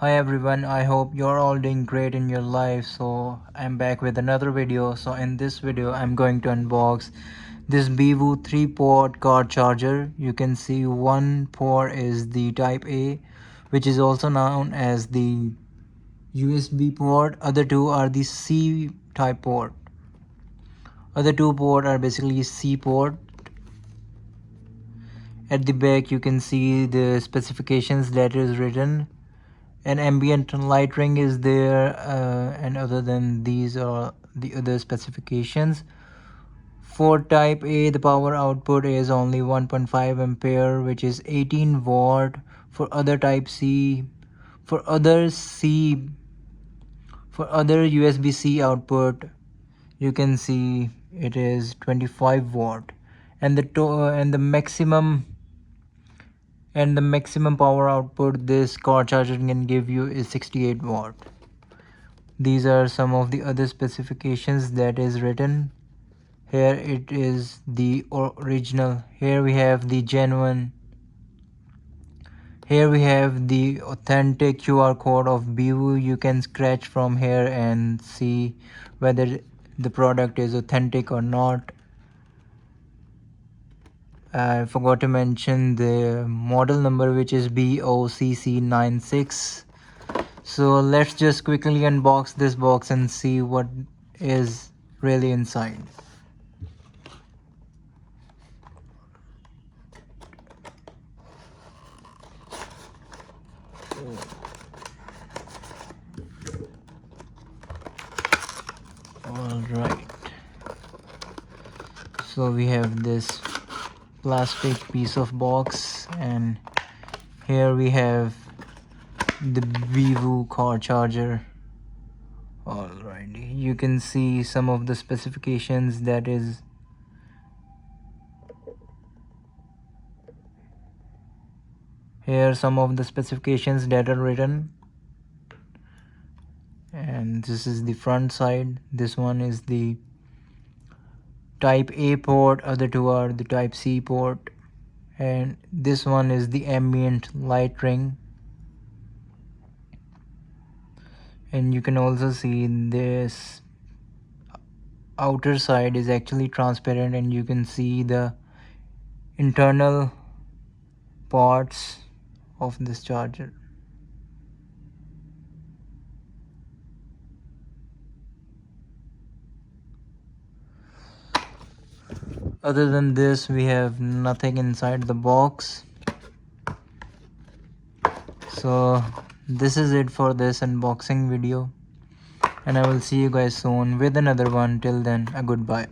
Hi everyone, I hope you're all doing great in your life. So I'm back with another video. So in this video I'm going to unbox this BWOO 3-port car charger. You can see one port is the type A, which is also known as the USB port. Other two are the C type port. Other two port are basically C port. At the back you can see the specifications that is written. An ambient light ring is there, and other than these are the other specifications. For type A, the power output is only 1.5 ampere, which is 18 watt. For other type C, for other USB-C output, you can see it is 25 watt, and the maximum power output this car charger can give you is 68 watt. These are some of the other specifications that is written here. It is the original. Here we have the genuine. Here we have the authentic QR code of BWOO. You can scratch from here and see whether the product is authentic or not. I forgot to mention the model number, which is BO-CC96. So let's just quickly unbox this box and see what is really inside. Alright, so we have this plastic piece of box, and here we have the BWOO car charger. Alright, you can see some of the specifications that is here, some of the specifications that are written. And this is the front side. This one is the type A port, other two are the type C port, and this one is the ambient light ring. And you can also see this outer side is actually transparent, and you can see the internal parts of this charger. Other than this, we have nothing inside the box. So this is it for this unboxing video, and I will see you guys soon with another one. Till then, a goodbye.